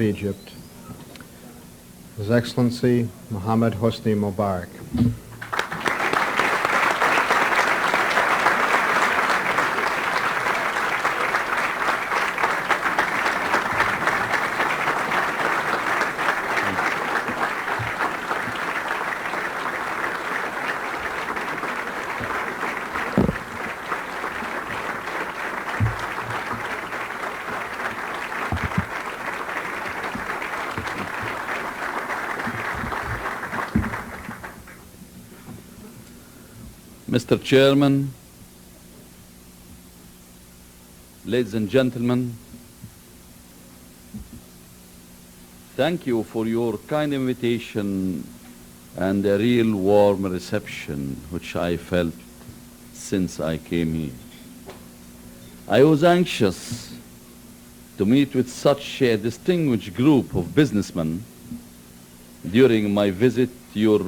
of Egypt, His Excellency Mohammed Hosni Mubarak. Mr. Chairman, ladies and gentlemen, thank you for your kind invitation and a real warm reception which I felt since I came here. I was anxious to meet with such a distinguished group of businessmen during my visit to your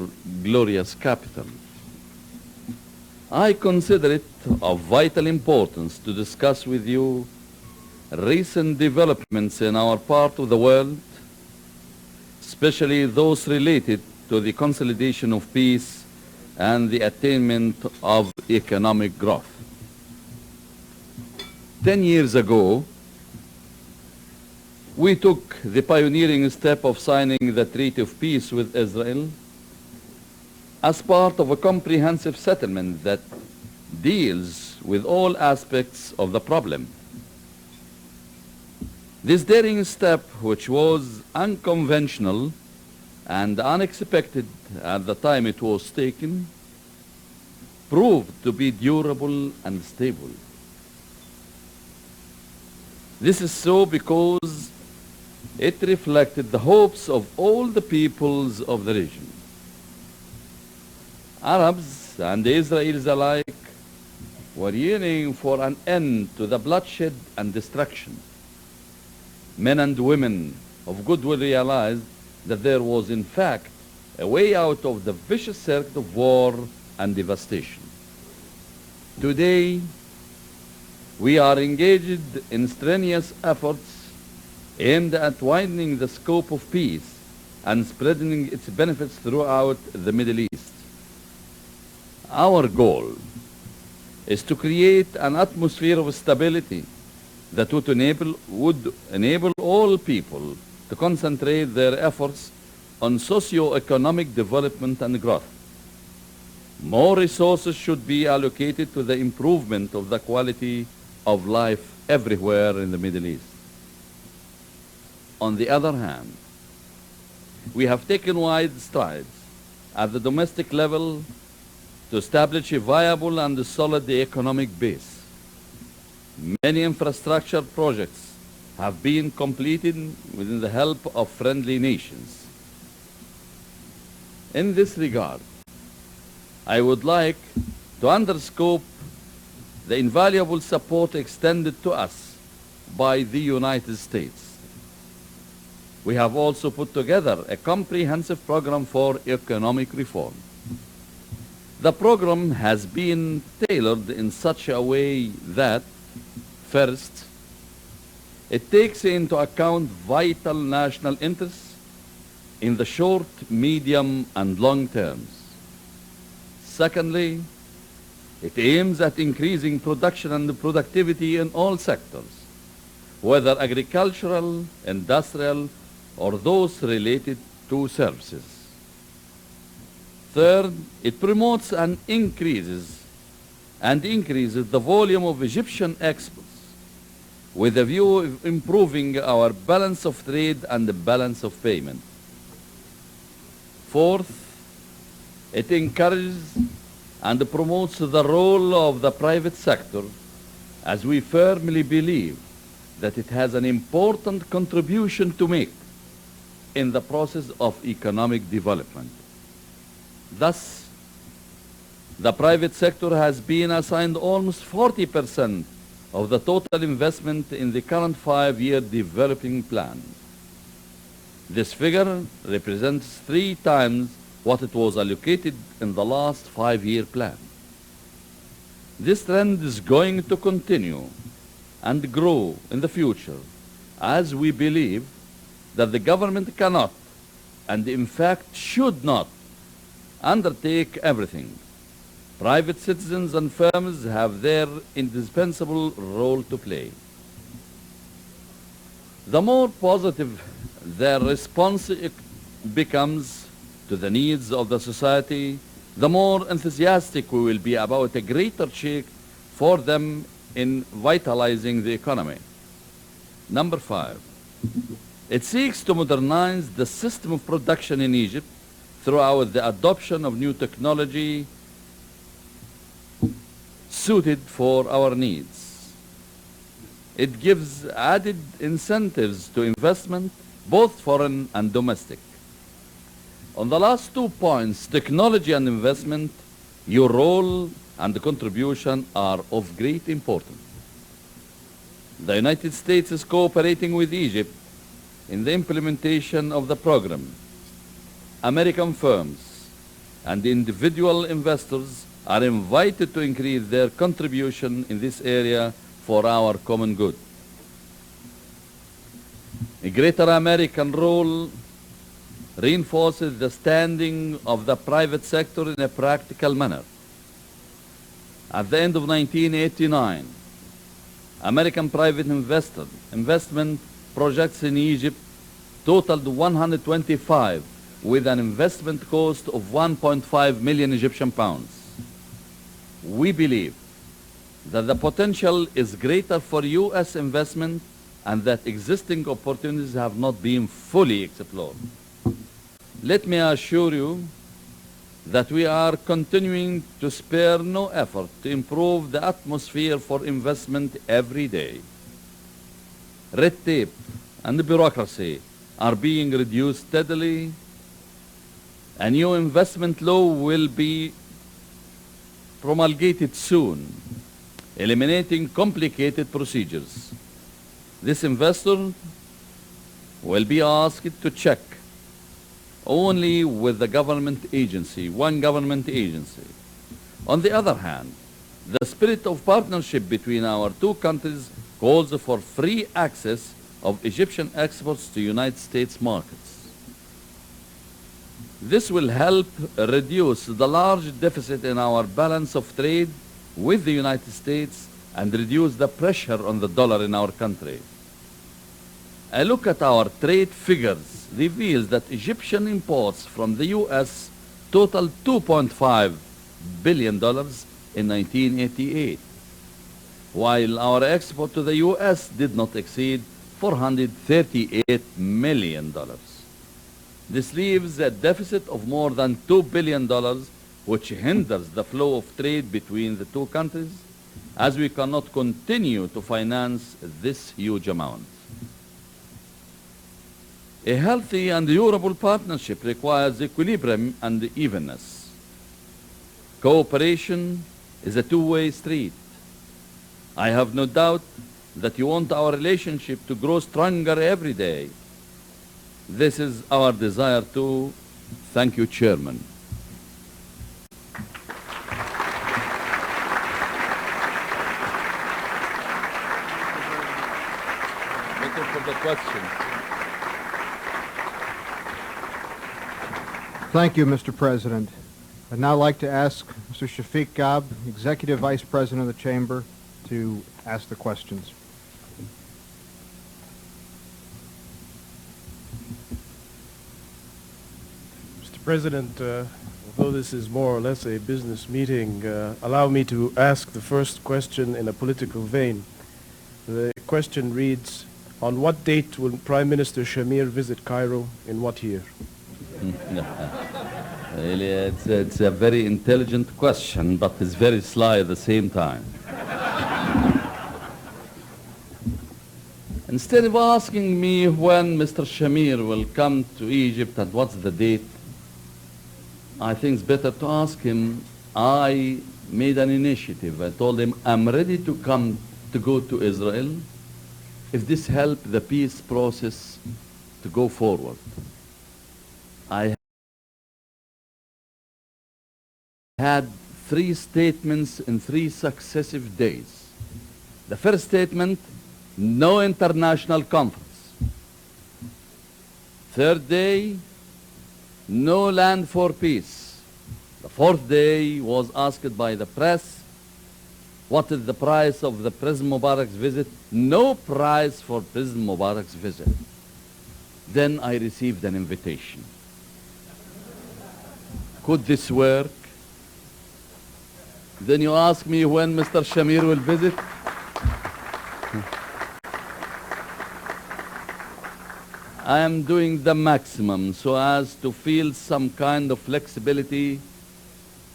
glorious capital. I consider it of vital importance to discuss with you recent developments in our part of the world, especially those related to the consolidation of peace and the attainment of economic growth. 10 years ago, we took the pioneering step of signing the Treaty of Peace with Israel as part of a comprehensive settlement that deals with all aspects of the problem. This daring step, which was unconventional and unexpected at the time it was taken, proved to be durable and stable. This is so because it reflected the hopes of all the peoples of the region. Arabs and Israelis alike were yearning for an end to the bloodshed and destruction. Men and women of goodwill realized that there was in fact a way out of the vicious circle of war and devastation. Today, we are engaged in strenuous efforts aimed at widening the scope of peace and spreading its benefits throughout the Middle East. Our goal is to create an atmosphere of stability that would enable all people to concentrate their efforts on socio-economic development and growth. More resources should be allocated to the improvement of the quality of life everywhere in the Middle East. On the other hand, we have taken wide strides at the domestic level to establish a viable and solid economic base. Many infrastructure projects have been completed with the help of friendly nations. In this regard, I would like to underscore the invaluable support extended to us by the United States. We have also put together a comprehensive program for economic reform. The program has been tailored in such a way that, first, it takes into account vital national interests in the short, medium, and long terms. Secondly, it aims at increasing production and productivity in all sectors, whether agricultural, industrial, or those related to services. Third, it promotes and increases the volume of Egyptian exports with a view of improving our balance of trade and the balance of payment. Fourth, it encourages and promotes the role of the private sector, as we firmly believe that it has an important contribution to make in the process of economic development. Thus, the private sector has been assigned almost 40% of the total investment in the current 5-year developing plan. This figure represents 3 times what it was allocated in the last 5-year plan. This trend is going to continue and grow in the future, as we believe that the government cannot, and in fact should not, undertake everything. Private citizens and firms have their indispensable role to play. The more positive their response becomes to the needs of the society, the more enthusiastic we will be about a greater check for them in vitalizing the economy. Number 5, it seeks to modernize the system of production in Egypt throughout the adoption of new technology suited for our needs. It gives added incentives to investment, both foreign and domestic. On the last 2 points, technology and investment, your role and contribution are of great importance. The United States is cooperating with Egypt in the implementation of the program. American firms and individual investors are invited to increase their contribution in this area for our common good. A greater American role reinforces the standing of the private sector in a practical manner. At the end of 1989, American private investment projects in Egypt totaled 125 with an investment cost of 1.5 million Egyptian pounds. We believe that the potential is greater for U.S. investment and that existing opportunities have not been fully explored. Let me assure you that we are continuing to spare no effort to improve the atmosphere for investment every day. Red tape and bureaucracy are being reduced steadily. A new investment law will be promulgated soon, eliminating complicated procedures. This investor will be asked to check only with the government agency, one government agency. On the other hand, the spirit of partnership between our two countries calls for free access of Egyptian exports to United States markets. This will help reduce the large deficit in our balance of trade with the United States and reduce the pressure on the dollar in our country. A look at our trade figures reveals that Egyptian imports from the U.S. totaled $2.5 billion in 1988, while our export to the U.S. did not exceed $438 million. This leaves a deficit of more than $2 billion, which hinders the flow of trade between the two countries, as we cannot continue to finance this huge amount. A healthy and durable partnership requires equilibrium and evenness. Cooperation is a two-way street. I have no doubt that you want our relationship to grow stronger every day. This is our desire too. Thank you, Chairman. Waiting for the questions. Thank you, Mr. President. I'd now like to ask Mr. Shafik Gab, Executive Vice President of the Chamber, to ask the questions. Mr. President, although this is more or less a business meeting, allow me to ask the first question in a political vein. The question reads, on what date will Prime Minister Shamir visit Cairo, in what year? Really, it's a very intelligent question, but it's very sly at the same time. Instead of asking me when Mr. Shamir will come to Egypt and what's the date, I think it's better to ask him. I made an initiative. I told him I'm ready to come to go to Israel if this helps the peace process to go forward. I had 3 statements in 3 successive days. The first statement, no international conference. Third day, no land for peace. The fourth day was asked by the press, what is the price of the President Mubarak's visit? No price for President Mubarak's visit. Then I received an invitation. Could this work? Then you ask me when Mr. Shamir will visit? I am doing the maximum so as to feel some kind of flexibility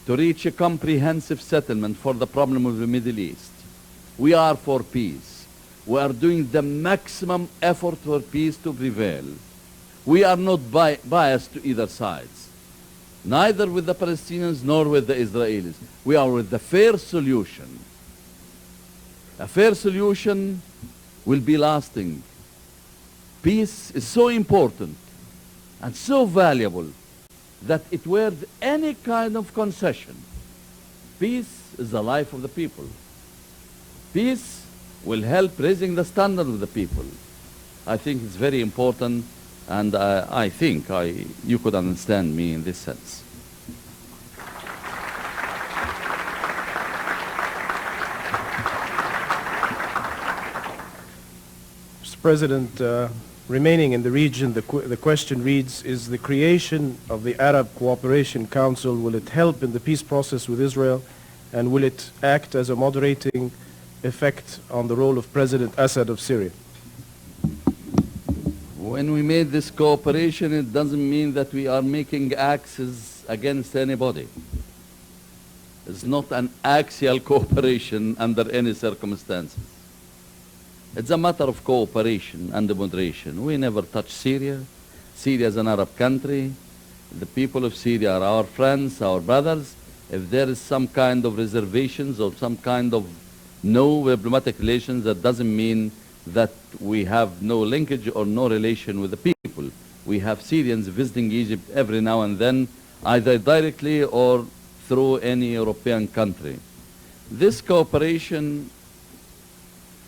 to reach a comprehensive settlement for the problem of the Middle East. We are for peace. We are doing the maximum effort for peace to prevail. We are not biased to either sides, neither with the Palestinians nor with the Israelis. We are with the fair solution. A fair solution will be lasting. Peace is so important and so valuable that it worth any kind of concession. Peace is the life of the people. Peace will help raising the standard of the people. I think it's very important, and I think you could understand me in this sense. Mr. President, remaining in the region, the question reads, is the creation of the Arab Cooperation Council, will it help in the peace process with Israel, and will it act as a moderating effect on the role of President Assad of Syria? When we made this cooperation, it doesn't mean that we are making axes against anybody. It's not an axial cooperation under any circumstances. It's a matter of cooperation and moderation. We never touch Syria. Syria is an Arab country. The people of Syria are our friends, our brothers. If there is some kind of reservations or some kind of no diplomatic relations, that doesn't mean that we have no linkage or no relation with the people. We have Syrians visiting Egypt every now and then, either directly or through any European country. This cooperation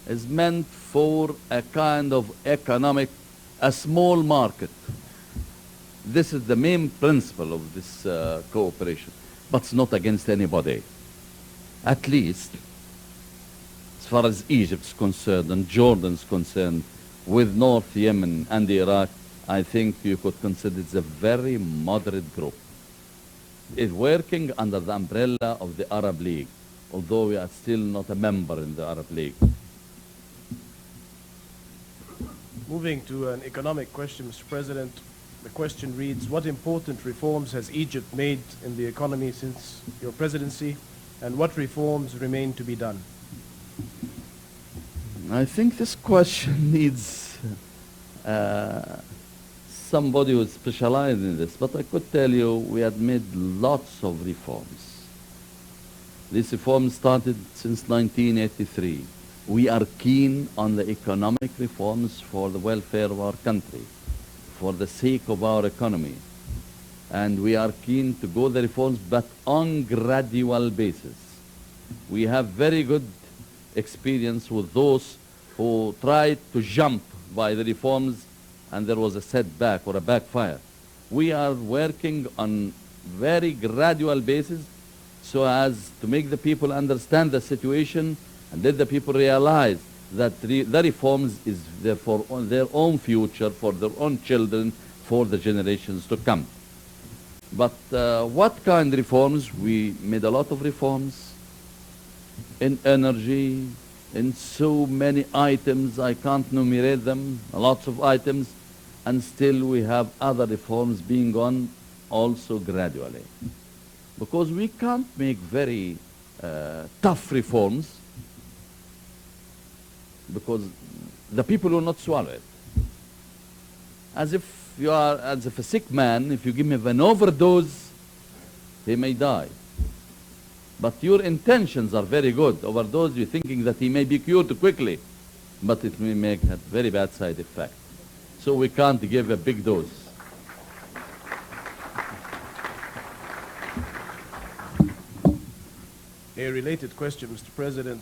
is meant for a kind of economic, a small market. This is the main principle of this cooperation, but it's not against anybody. At least, as far as Egypt is concerned and Jordan is concerned, with North Yemen and Iraq, I think you could consider it's a very moderate group. It's working under the umbrella of the Arab League, although we are still not a member in the Arab League. Moving to an economic question, Mr. President, the question reads, what important reforms has Egypt made in the economy since your presidency, and what reforms remain to be done? I think this question needs somebody who specializes in this, but I could tell you we had made lots of reforms. These reforms started since 1983. We are keen on the economic reforms for the welfare of our country, for the sake of our economy. And we are keen to go the reforms, but on gradual basis. We have very good experience with those who tried to jump by the reforms and there was a setback or a backfire. We are working on very gradual basis so as to make the people understand the situation and let the people realize that the reforms is there for their own future, for their own children, for the generations to come. But what kind of reforms? We made a lot of reforms in energy, in so many items, I can't enumerate them, lots of items, and still we have other reforms being on also gradually. Because we can't make very tough reforms because the people will not swallow it. As if a sick man, if you give him an overdose, he may die. But your intentions are very good. Overdose, you're thinking that he may be cured quickly, but it may make a very bad side effect. So we can't give a big dose. A related question, Mr. President.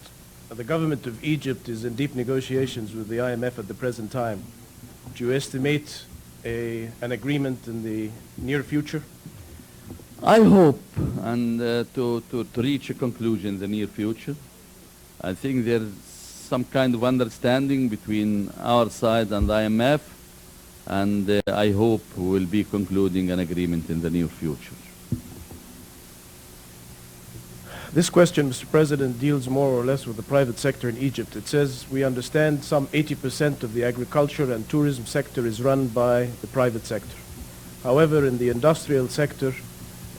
The government of Egypt is in deep negotiations with the IMF at the present time. Do you estimate an agreement in the near future? I hope and to reach a conclusion in the near future. I think there's some kind of understanding between our side and IMF, and I hope we will be concluding an agreement in the near future. This question, Mr. President, deals more or less with the private sector in Egypt. It says, we understand some 80% of the agriculture and tourism sector is run by the private sector. However, in the industrial sector,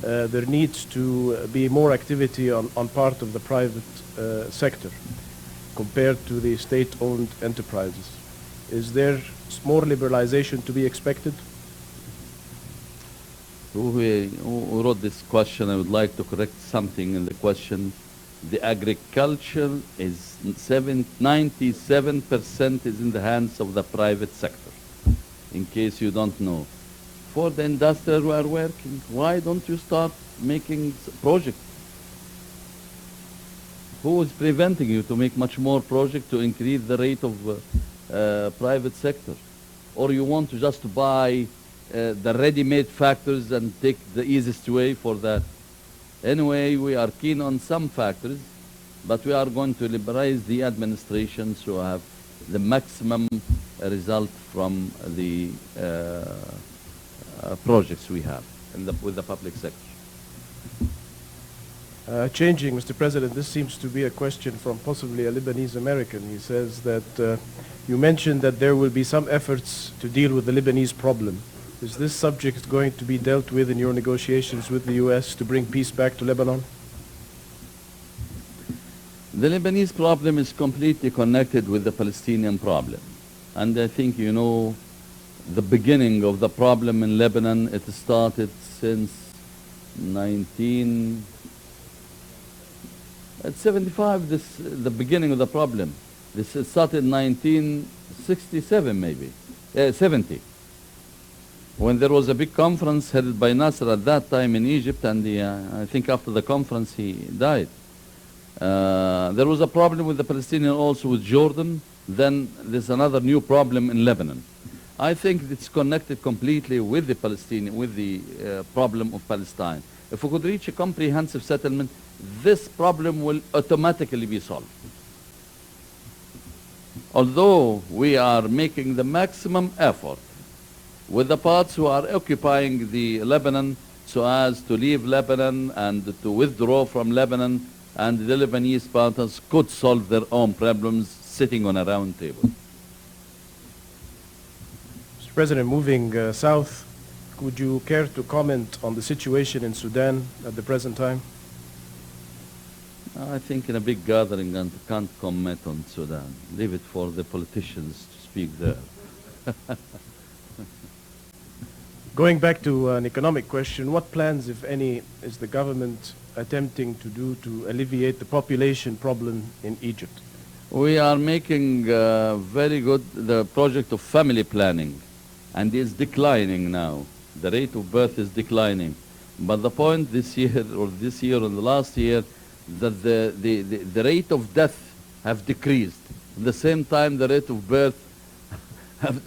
there needs to be more activity on part of the private sector compared to the state-owned enterprises. Is there more liberalization to be expected? Who wrote this question? I would like to correct something in the question. The agriculture is 97% is in the hands of the private sector, in case you don't know. For the industrial who are working, why don't you start making projects? Who is preventing you to make much more projects to increase the rate of private sector? Or you want to just buy the ready-made factories and take the easiest way for that? Anyway, we are keen on some factories, but we are going to liberalize the administration to have the maximum result from the projects we have with the public sector. Changing, Mr. President, this seems to be a question from possibly a Lebanese American. He says that you mentioned that there will be some efforts to deal with the Lebanese problem. Is this subject going to be dealt with in your negotiations with the U.S. to bring peace back to Lebanon? The Lebanese problem is completely connected with the Palestinian problem. And I think you know the beginning of the problem in Lebanon. It started since 1975, the beginning of the problem. This started in 1967 maybe, 70. When there was a big conference headed by Nasser at that time in Egypt, and I think after the conference he died. There was a problem with the Palestinians, also with Jordan. Then there's another new problem in Lebanon. I think it's connected completely with the Palestinian, with the problem of Palestine. If we could reach a comprehensive settlement, this problem will automatically be solved. Although we are making the maximum effort with the parts who are occupying the Lebanon so as to leave Lebanon and to withdraw from Lebanon, and the Lebanese partners could solve their own problems sitting on a round table. Mr. President, moving south, would you care to comment on the situation in Sudan at the present time? I think in a big gathering and can't comment on Sudan. Leave it for the politicians to speak there. Going back to an economic question, what plans, if any, is the government attempting to do to alleviate the population problem in Egypt? We are making very good the project of family planning, and it's declining now. The rate of birth is declining. But the point this year or the last year, that the rate of death have decreased. At the same time, the rate of birth,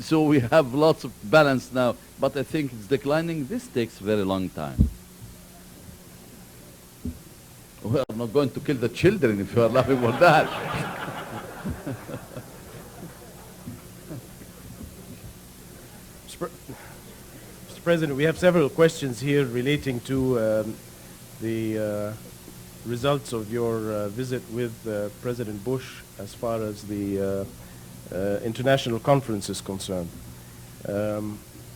so we have lots of balance now. But I think it's declining. This takes a very long time. We are not going to kill the children if you are laughing for that. Mr. President, we have several questions here relating to the results of your visit with President Bush as far as the international conference is concerned.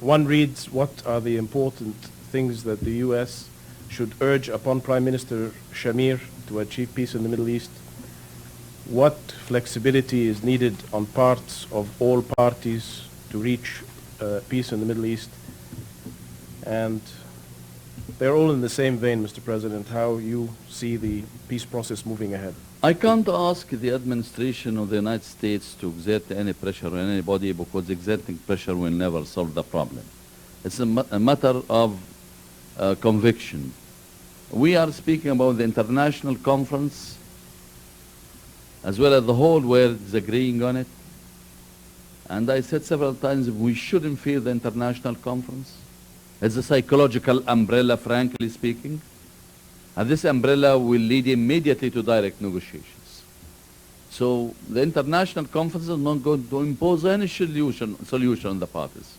One reads, what are the important things that the U.S. should urge upon Prime Minister Shamir to achieve peace in the Middle East? What flexibility is needed on parts of all parties to reach peace in the Middle East? And they're all in the same vein, Mr. President, how you see the peace process moving ahead. I can't ask the administration of the United States to exert any pressure on anybody, because exerting pressure will never solve the problem. It's a matter of conviction. We are speaking about the international conference, as well as the whole world is agreeing on it. And I said several times, we shouldn't fear the international conference. It's a psychological umbrella, frankly speaking. And this umbrella will lead immediately to direct negotiations. So the international conference is not going to impose any solution on the parties.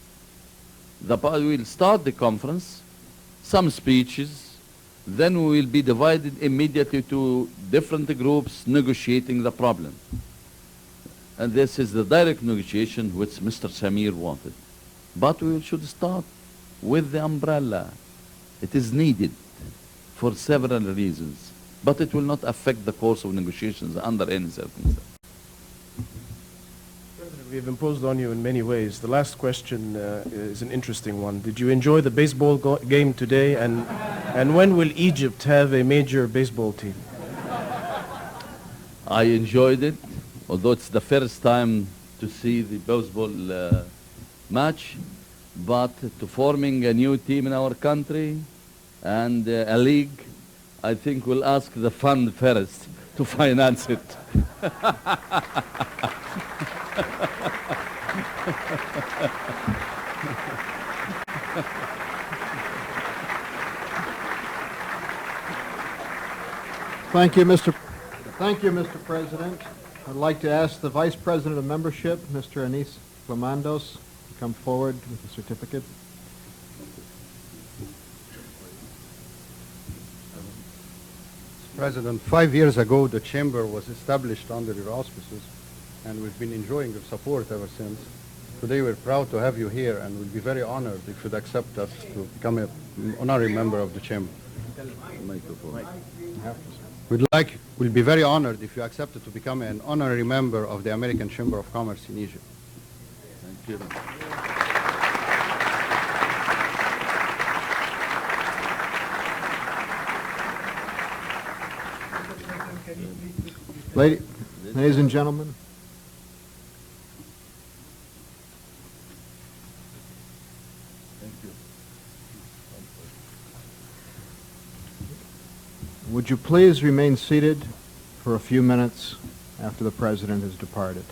The party will start the conference, some speeches, then we will be divided immediately to different groups negotiating the problem. And this is the direct negotiation which Mr. Samir wanted. But we should start with the umbrella. It is needed for several reasons, but it will not affect the course of negotiations under any circumstance. President, we have imposed on you in many ways. The last question is an interesting one. Did you enjoy the baseball game today, and when will Egypt have a major baseball team? I enjoyed it, although it's the first time to see the baseball match, but to forming a new team in our country and a league, I think we'll ask the fund first to finance it. Thank you, Mr. President. I'd like to ask the Vice President of Membership, Mr. Anis, to come forward with the certificate. President, 5 years ago the Chamber was established under your auspices, and we've been enjoying your support ever since. Today we're proud to have you here, and we'll be very honored if you'd accept us to become an honorary member of the Chamber. We'll be very honored if you accepted to become an honorary member of the American Chamber of Commerce in Egypt. Thank you. Ladies and gentlemen, Thank you. would you please remain seated for a few minutes after the President has departed?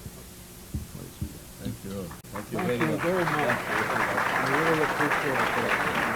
Thank you. Thank you very much. I really appreciate it.